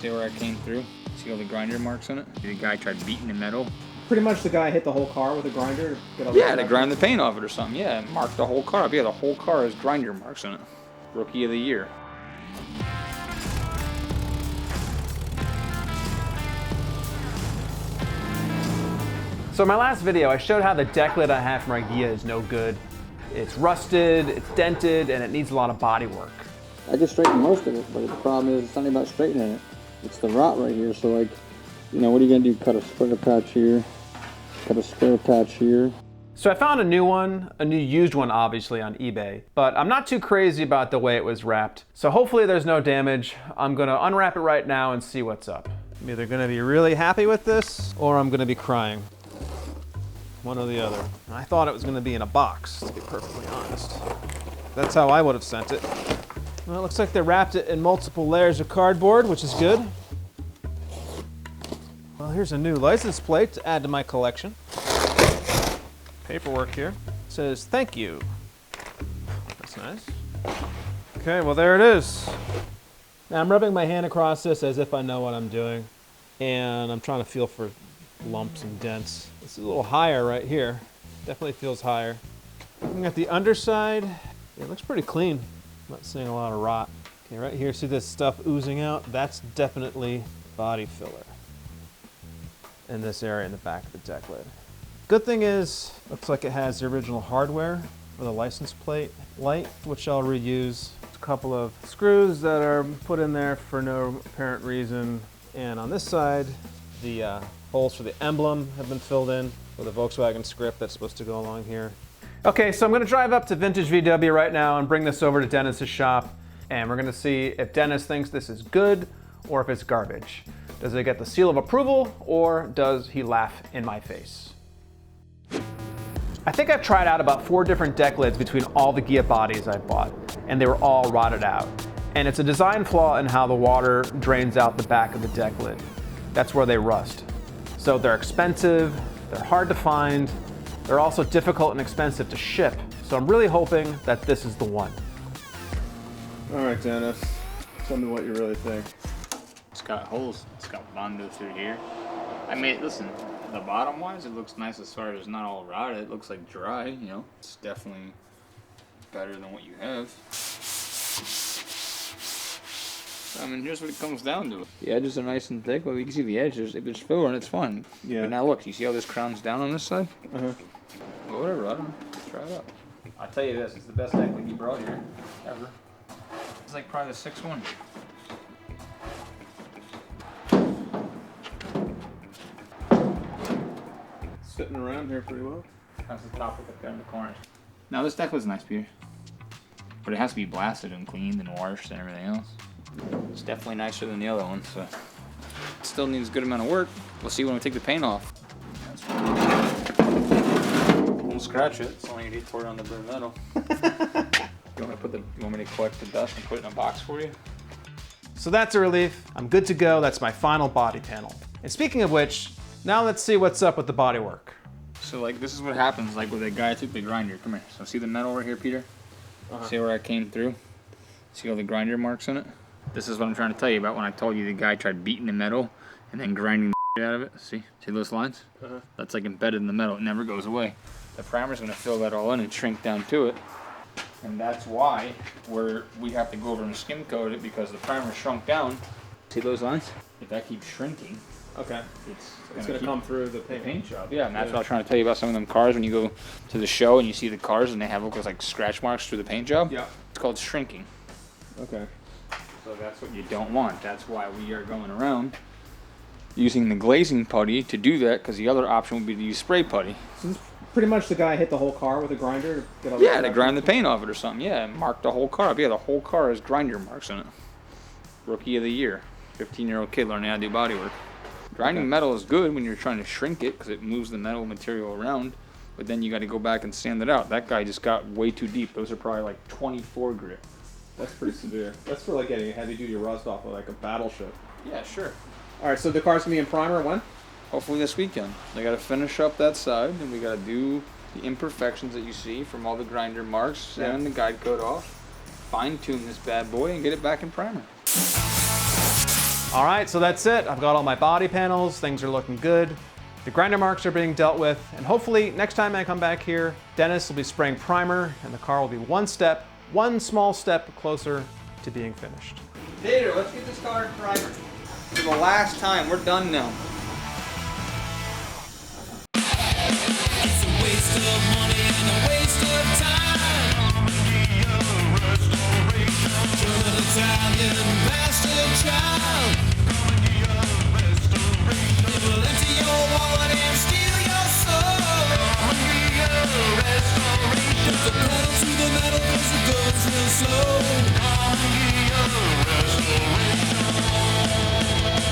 See where I came through? See all the grinder marks on it? The guy tried beating the metal. Pretty much the guy hit the whole car with a grinder? Yeah, to grind the paint off it or something. Yeah, and marked the whole car up. Yeah, the whole car has grinder marks on it. Rookie of the year. So in my last video, I showed how the deck lid I have for my Ghia is no good. It's rusted, it's dented, and it needs a lot of body work. I just straightened most of it, but the problem is it's not about straightening it. It's the rot right here, so like, you know, what are you gonna do? Cut a square patch here, cut a square patch here. So I found a new one, a new used one obviously on eBay, but I'm not too crazy about the way it was wrapped. So hopefully there's no damage. I'm gonna unwrap it right now and see what's up. I'm either gonna be really happy with this or I'm gonna be crying. One or the other. I thought it was gonna be in a box, to be perfectly honest. That's how I would have sent it. Well, it looks like they wrapped it in multiple layers of cardboard, which is good. Well, here's a new license plate to add to my collection. Paperwork here. It says, thank you. That's nice. Okay, well there it is. Now I'm rubbing my hand across this as if I know what I'm doing. And I'm trying to feel for lumps and dents. It's a little higher right here. Definitely feels higher. Looking at the underside, it looks pretty clean. I'm not seeing a lot of rot. Okay, right here, see this stuff oozing out? That's definitely body filler in this area in the back of the deck lid. Good thing is, looks like it has the original hardware for the license plate light, which I'll reuse. A couple of screws that are put in there for no apparent reason. And on this side, the holes for the emblem have been filled in with a Volkswagen script that's supposed to go along here. Okay, so I'm gonna drive up to Vintage VW right now and bring this over to Dennis's shop, and we're gonna see if Dennis thinks this is good or if it's garbage. Does it get the seal of approval or does he laugh in my face? I think I've tried out about 4 different deck lids between all the Ghia bodies I bought, and they were all rotted out. And it's a design flaw in how the water drains out the back of the deck lid. That's where they rust. So they're expensive, they're hard to find, they're also difficult and expensive to ship. So I'm really hoping that this is the one. All right, Dennis, tell me what you really think. It's got holes. It's got Bondo through here. I mean, listen, the bottom wise, it looks nice as far as not all rotted. It looks like dry, you know. It's definitely better than what you have. I mean, here's what it comes down to. The edges are nice and thick. Well, you can see the edges. If it's filler, it's fine. Yeah. But now look, you see how this crown's down on this side? Uh-huh. Well, whatever, I don't know. Let's try it out. I'll tell you this, it's the best deck that you brought here, ever. It's like probably the 6th one. Sitting around here pretty well. That's the top of it there in the corners. Now this deck was nice, Peter. But it has to be blasted and cleaned and washed and everything else. It's definitely nicer than the other one, so. It still needs a good amount of work. We'll see when we take the paint off. Won't scratch it, it's only 8 tore on the bare metal. You want me to collect the dust and put it in a box for you? So that's a relief. I'm good to go. That's my final body panel. And speaking of which, now let's see what's up with the bodywork. So like this is what happens like with a guy took the grinder. Come here. So see the metal right here, Peter? See where I came through? See all the grinder marks on it? This is what I'm trying to tell you about when I told you the guy tried beating the metal and then grinding the out of it. See those lines? That's like embedded in the metal. It never goes away. The primer's gonna fill that all in and shrink down to it. And that's why we have to go over and skim coat it because the primer shrunk down. See those lines? If that keeps shrinking, Okay. it's gonna come through the paint job. Yeah, and that's what I was trying to tell you about some of them cars. When you go to the show and you see the cars and they have like scratch marks through the paint job. Yeah. It's called shrinking. Okay. So that's what you don't want. That's why we are going around using the glazing putty to do that, because the other option would be to use spray putty. So this pretty much the guy hit the whole car with a grinder? Yeah, to grind the paint off it or something. Yeah, and mark the whole car up. Yeah, the whole car has grinder marks on it. Rookie of the year. 15-year-old kid learning how to do body work. Grinding metal is good when you're trying to shrink it because it moves the metal material around, but then you got to go back and sand it out. That guy just got way too deep. Those are probably like 24 grit. That's pretty severe. That's for like getting a heavy-duty rust off of like a battleship. Yeah, sure. All right, so the car's gonna be in primer when? Hopefully this weekend. They got to finish up that side, and we got to do the imperfections that you see from all the grinder marks, sand the guide coat off, fine-tune this bad boy, and get it back in primer. All right, so that's it. I've got all my body panels. Things are looking good. The grinder marks are being dealt with, and hopefully next time I come back here, Dennis will be spraying primer and the car will be one small step closer to being finished. Peter, let's get this car primer. For the last time, we're done now.